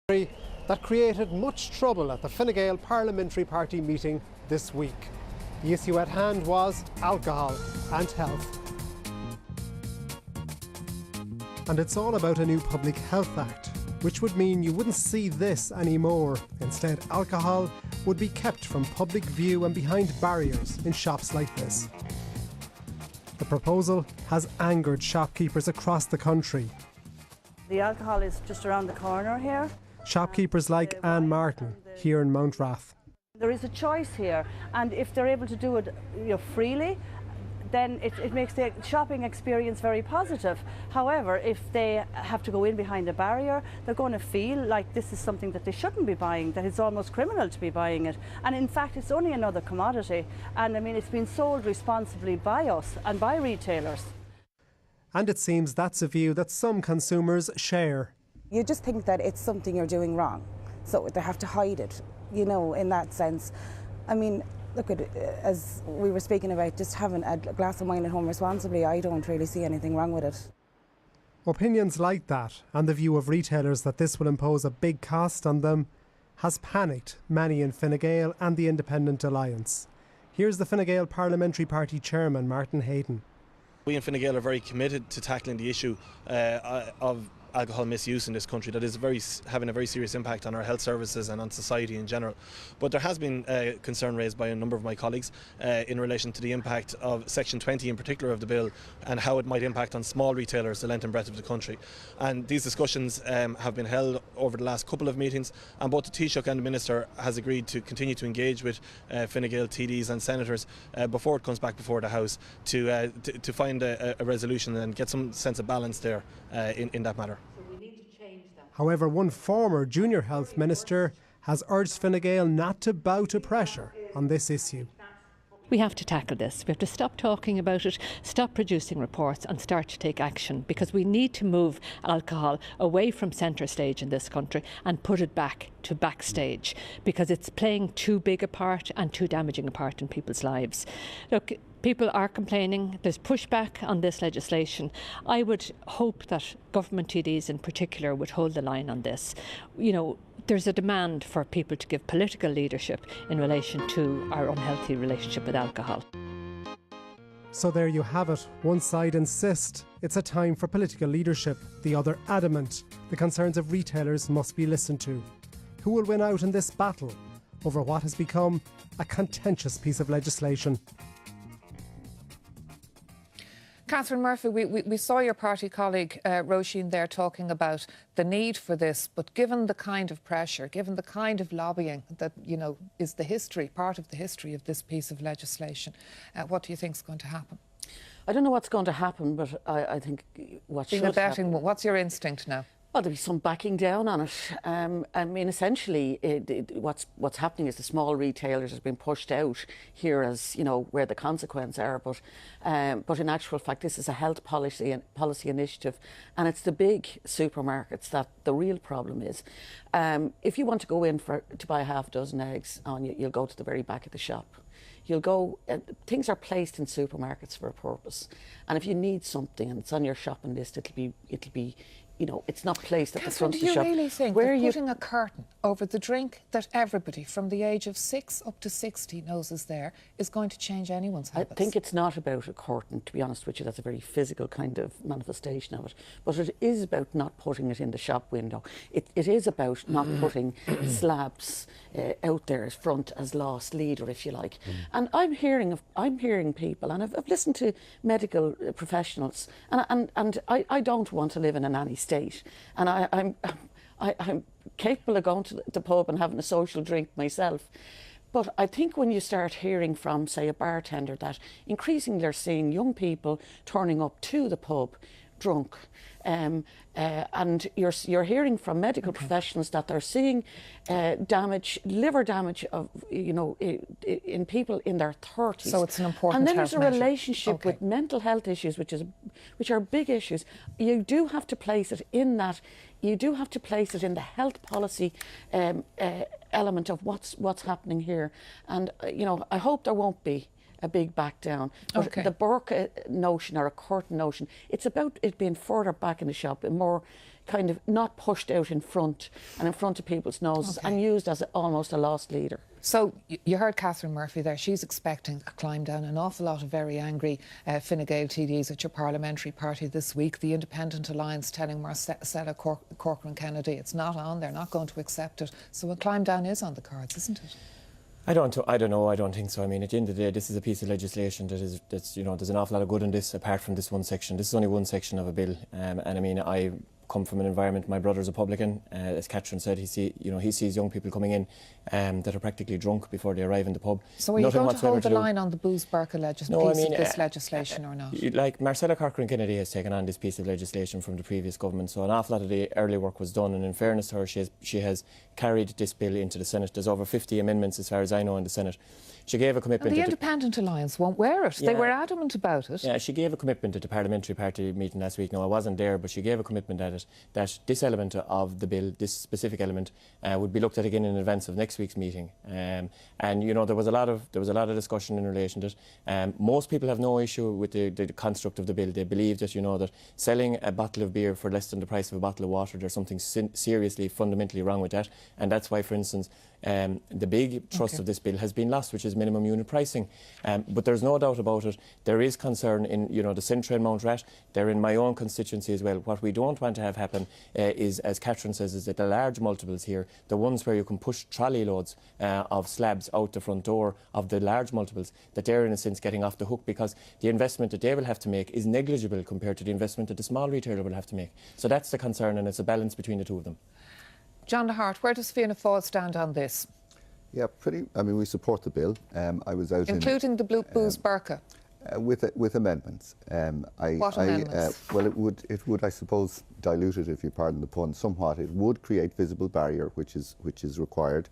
that created much trouble at the Fine Gael Parliamentary Party meeting this week. The issue at hand was alcohol and health. And it's all about a new Public Health Act, which would mean you wouldn't see this anymore. Instead, alcohol would be kept from public view and behind barriers in shops like this. The proposal has angered shopkeepers across the country. The alcohol is just around the corner here. Shopkeepers like Anne Martyn here in Mountrath. There is a choice here, and if they're able to do it freely, then it makes the shopping experience very positive. However, if they have to go in behind a barrier, they're going to feel like this is something that they shouldn't be buying, that it's almost criminal to be buying it. And in fact, it's only another commodity. And I mean, it's been sold responsibly by us and by retailers. And it seems that's a view that some consumers share. You just think that it's something you're doing wrong, so they have to hide it, in that sense. I mean, look, as we were speaking about, just having a glass of wine at home responsibly, I don't really see anything wrong with it. Opinions like that, and the view of retailers that this will impose a big cost on them, has panicked many in Fine Gael and the Independent Alliance. Here's the Fine Gael Parliamentary Party Chairman, Martyn Hayden. We in Fine Gael are very committed to tackling the issue of alcohol misuse in this country that is having a very serious impact on our health services and on society in general. But there has been concern raised by a number of my colleagues in relation to the impact of Section 20 in particular of the bill and how it might impact on small retailers the length and breadth of the country. And these discussions have been held over the last couple of meetings, and both the Taoiseach and the Minister has agreed to continue to engage with Fine Gael TDs and Senators before it comes back before the House to find a resolution and get some sense of balance there in that matter. However, one former junior health minister has urged Fine Gael not to bow to pressure on this issue. We have to tackle this. We have to stop talking about it, stop producing reports and start to take action, because we need to move alcohol away from centre stage in this country and put it back to backstage, because it's playing too big a part and too damaging a part in people's lives. Look, people are complaining. There's pushback on this legislation. I would hope that government TDs in particular would hold the line on this. There's a demand for people to give political leadership in relation to our unhealthy relationship with alcohol. So there you have it. One side insist it's a time for political leadership, the other adamant the concerns of retailers must be listened to. Who will win out in this battle over what has become a contentious piece of legislation? Catherine Murphy, we saw your party colleague Roisin there talking about the need for this, but given the kind of pressure, given the kind of lobbying that is part of the history of this piece of legislation, what do you think is going to happen? I don't know what's going to happen, but I think what should happen. What's your instinct now? Well, there'll be some backing down on it. I mean, essentially, what's happening is the small retailers have been pushed out here as, where the consequences are. But in actual fact, this is a health policy initiative, and it's the big supermarkets that the real problem is. If you want to go in to buy half a dozen eggs, you'll go to the very back of the shop. You'll go. Things are placed in supermarkets for a purpose, and if you need something and it's on your shopping list, it'll be. It's not placed at the front of the shop. Do you really think that putting a curtain over the drink that everybody from the age of 6 up to 60 knows is there is going to change anyone's habits? I think it's not about a curtain, to be honest with you. That's a very physical kind of manifestation of it. But it is about not putting it in the shop window. It is about not putting slabs out there as front as lost leader, if you like. And I'm hearing people, and I've listened to medical professionals, and I don't want to live in a nanny state, and I'm capable of going to the pub and having a social drink myself. But I think when you start hearing from, say, a bartender that increasingly they're seeing young people turning up to the pub drunk, and you're hearing from medical professionals that they're seeing liver damage of in people in their 30s. So it's an important. And then there's a measure. relationship with mental health issues, which are big issues. You do have to place it in that. You do have to place it in the health policy element of what's happening here. And I hope there won't be a big back down. But the burqa notion or a curtain notion, it's about it being further back in the shop and more kind of not pushed out in front and in front of people's noses and used as almost a lost leader. So you heard Catherine Murphy there. She's expecting a climb down. An awful lot of very angry Fine Gael TDs at your parliamentary party this week. The Independent Alliance telling Marcella Corcoran Kennedy it's not on. They're not going to accept it. So a climb down is on the cards, isn't it? I don't know. I don't think so. I mean, at the end of the day, this is a piece of legislation that's there's an awful lot of good in this, apart from this one section. This is only one section of a bill, and I mean, I come from an environment. My brother's a publican. As Catherine said, he sees young people coming in that are practically drunk before they arrive in the pub. So are you going to hold the line on the booze burqa this legislation or not? Like Marcella Corcoran Kennedy has taken on this piece of legislation from the previous government, so an awful lot of the early work was done. And in fairness to her, she has carried this bill into the Senate. There's over 50 amendments, as far as I know, in the Senate. She gave a commitment. And the Independent Alliance won't wear it. Yeah. They were adamant about it. Yeah, she gave a commitment at the parliamentary party meeting last week. No, I wasn't there, but she gave a commitment at it that this element of the bill, this specific element, would be looked at again in advance of next week's meeting. And there was a lot of discussion in relation to it. Most people have no issue with the construct of the bill. They believe that that selling a bottle of beer for less than the price of a bottle of water, there's something seriously, fundamentally wrong with that. And that's why, for instance, the big thrust of this bill has been lost, which is minimum unit pricing. But there's no doubt about it. There is concern in the Centre and Mount Rat. They're in my own constituency as well. What we don't want to have happen is, as Catherine says, is that the large multiples here, the ones where you can push trolley loads of slabs out the front door of the large multiples, that they're in a sense getting off the hook, because the investment that they will have to make is negligible compared to the investment that the small retailer will have to make. So that's the concern, and it's a balance between the two of them. John DeHart, where does Fianna Fáil stand on this? Yeah, we support the bill. I was out including the booze burqa? With amendments. What amendments? Well, it would, I suppose, dilute it, if you pardon the pun, somewhat. It would create visible barrier, which is required.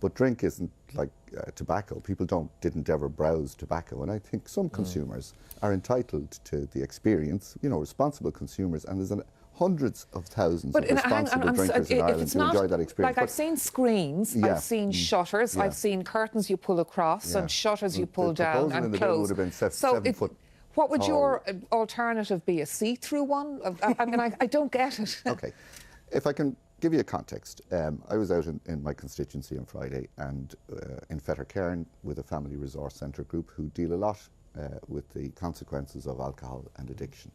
But drink isn't like tobacco. People didn't ever browse tobacco, and I think some consumers are entitled to the experience. Responsible consumers, and there's hundreds of thousands of responsible drinkers in Ireland who enjoy that experience. Like, I've seen screens, I've seen shutters, I've seen curtains you pull across and shutters you pull down and close. Would have been 7 foot what would tall. Your alternative be? A see-through one? I mean, I don't get it. Okay. If I can give you a context, I was out in my constituency on Friday and in Fettercairn with a family resource centre group who deal a lot with the consequences of alcohol and addiction.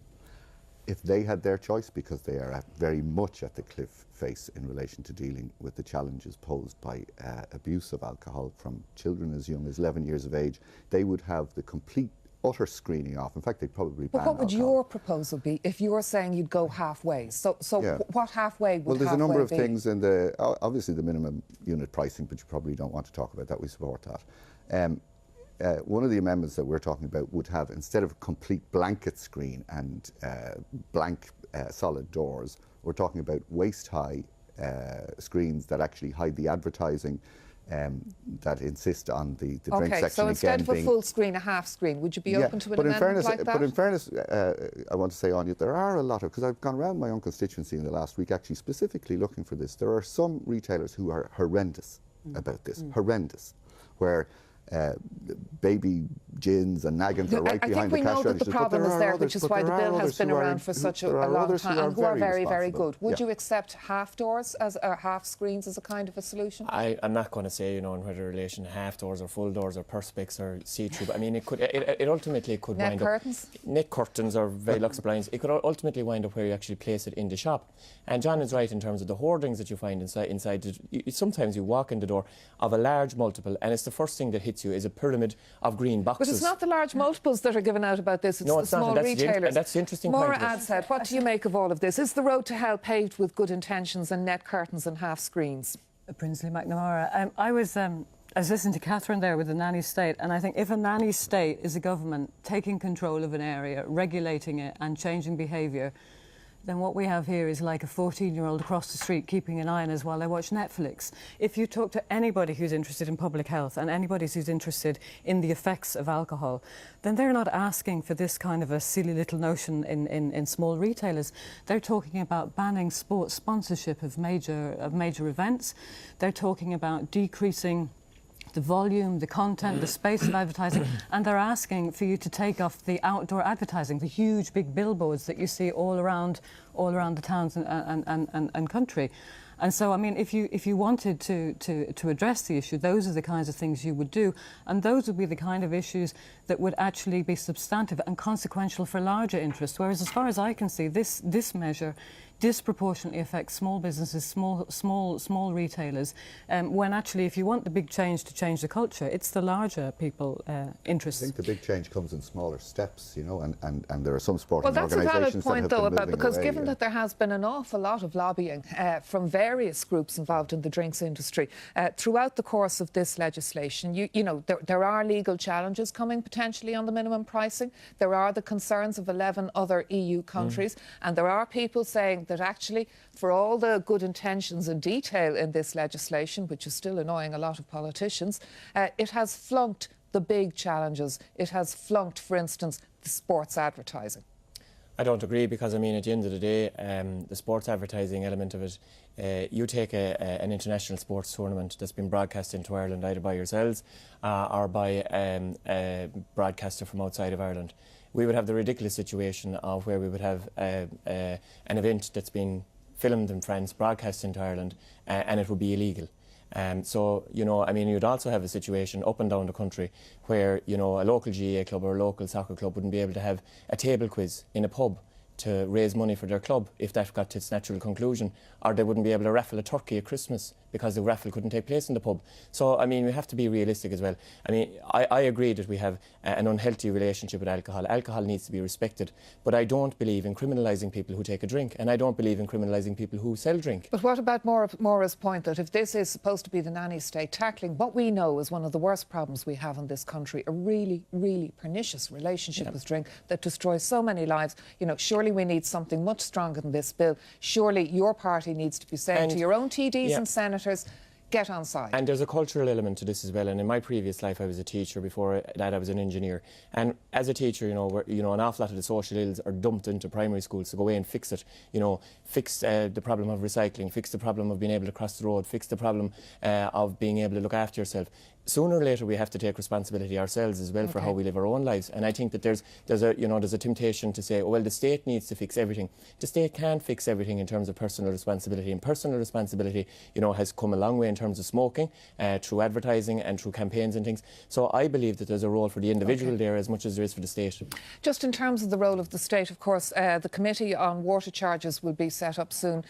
If they had their choice, because they are very much at the cliff face in relation to dealing with the challenges posed by abuse of alcohol from children as young as 11 years of age, they would have the complete, utter screening off. In fact, they'd probably ban alcohol. But what would your proposal be if you were saying you'd go halfway? So what halfway would Well, there's halfway a number of be? things in obviously the minimum unit pricing, but you probably don't want to talk about that. We support that. One of the amendments that we're talking about would have, instead of a complete blanket screen and blank solid doors, we're talking about waist-high screens that actually hide the advertising, that insist on the drink section. Okay, so instead of a full screen, a half screen, would you be open to an amendment like that? But in fairness, I want to say on you, there are a lot of, because I've gone around my own constituency in the last week actually specifically looking for this. There are some retailers who are horrendous about this, horrendous, where baby gins and naggins are right behind the cash registers. I think we know that the problem is there, which is why the bill has been around for such a long time, and who are very, very good. Would you accept half doors or half screens as a kind of a solution? I'm not going to say, in whether relation half doors or full doors or perspex or see-through, but I mean, it ultimately could wind up... Net curtains or Velux blinds. It could ultimately wind up where you actually place it in the shop. And John is right in terms of the hoardings that you find inside. Sometimes you walk in the door of a large multiple, and it's the first thing that hits you is a pyramid of green boxes. But it's not the large multiples that are given out about this, it's the small retailers. That's the interesting Maura point. Adshead, what do you make of all of this? Is the road to hell paved with good intentions and net curtains and half screens? Prinsley McNamara. I was listening to Catherine there with the nanny state, and I think if a nanny state is a government taking control of an area, regulating it and changing behaviour, then what we have here is like a 14-year-old across the street keeping an eye on us while they watch Netflix. If you talk to anybody who's interested in public health and anybody who's interested in the effects of alcohol, then they're not asking for this kind of a silly little notion in small retailers. They're talking about banning sports sponsorship of major events. They're talking about decreasing the volume, the content, the space of advertising, and they're asking for you to take off the outdoor advertising, the huge big billboards that you see all around the towns and country. And so, I mean, if you wanted to address the issue, those are the kinds of things you would do, and those would be the kind of issues that would actually be substantive and consequential for larger interests. Whereas, as far as I can see, this measure disproportionately affects small businesses, small retailers, when actually, if you want the big change to change the culture, it's the larger people interests. I think the big change comes in smaller steps, you know, and there are some sporting organisations. Well, that's a valid point, though, about because away, given that there has been an awful lot of lobbying from various groups involved in the drinks industry throughout the course of this legislation, you know, there are legal challenges coming potentially on the minimum pricing. There are the concerns of 11 other EU countries, and there are people saying that actually, for all the good intentions and detail in this legislation, which is still annoying a lot of politicians, it has flunked the big challenges. It has flunked, for instance, the sports advertising. I don't agree, because, I mean, at the end of the day, the sports advertising element of it, you take an international sports tournament that's been broadcast into Ireland either by yourselves or by a broadcaster from outside of Ireland. We would have the ridiculous situation of where we would have an event that's been filmed in France, broadcast into Ireland, and it would be illegal. So, you know, I mean, you'd also have a situation up and down the country where, you know, a local GAA club or a local soccer club wouldn't be able to have a table quiz in a pub to raise money for their club if that got to its natural conclusion, or they wouldn't be able to raffle a turkey at Christmas because the raffle couldn't take place in the pub. So, I mean, we have to be realistic as well. I mean, I agree that we have an unhealthy relationship with alcohol. Alcohol needs to be respected, but I don't believe in criminalising people who take a drink, and I don't believe in criminalising people who sell drink. But what about Maura's point that if this is supposed to be the nanny state tackling what we know is one of the worst problems we have in this country, a really, really pernicious relationship with drink that destroys so many lives, you know, surely we need something much stronger than this bill. Surely your party needs to be saying to your own TDs and senators, get on side. And there's a cultural element to this as well. And in my previous life, I was a teacher. Before that, I was an engineer. And as a teacher, you know, an awful lot of the social ills are dumped into primary schools. So go away and fix it. You know, fix the problem of recycling, fix the problem of being able to cross the road, fix the problem of being able to look after yourself. Sooner or later, we have to take responsibility ourselves as well for how we live our own lives. And I think that there's a temptation to say, oh, well, the state needs to fix everything. The state can't fix everything in terms of personal responsibility. And personal responsibility, you know, has come a long way in terms of smoking, through advertising and through campaigns and things. So I believe that there's a role for the individual there as much as there is for the state. Just in terms of the role of the state, of course, the Committee on Water Charges will be set up soon.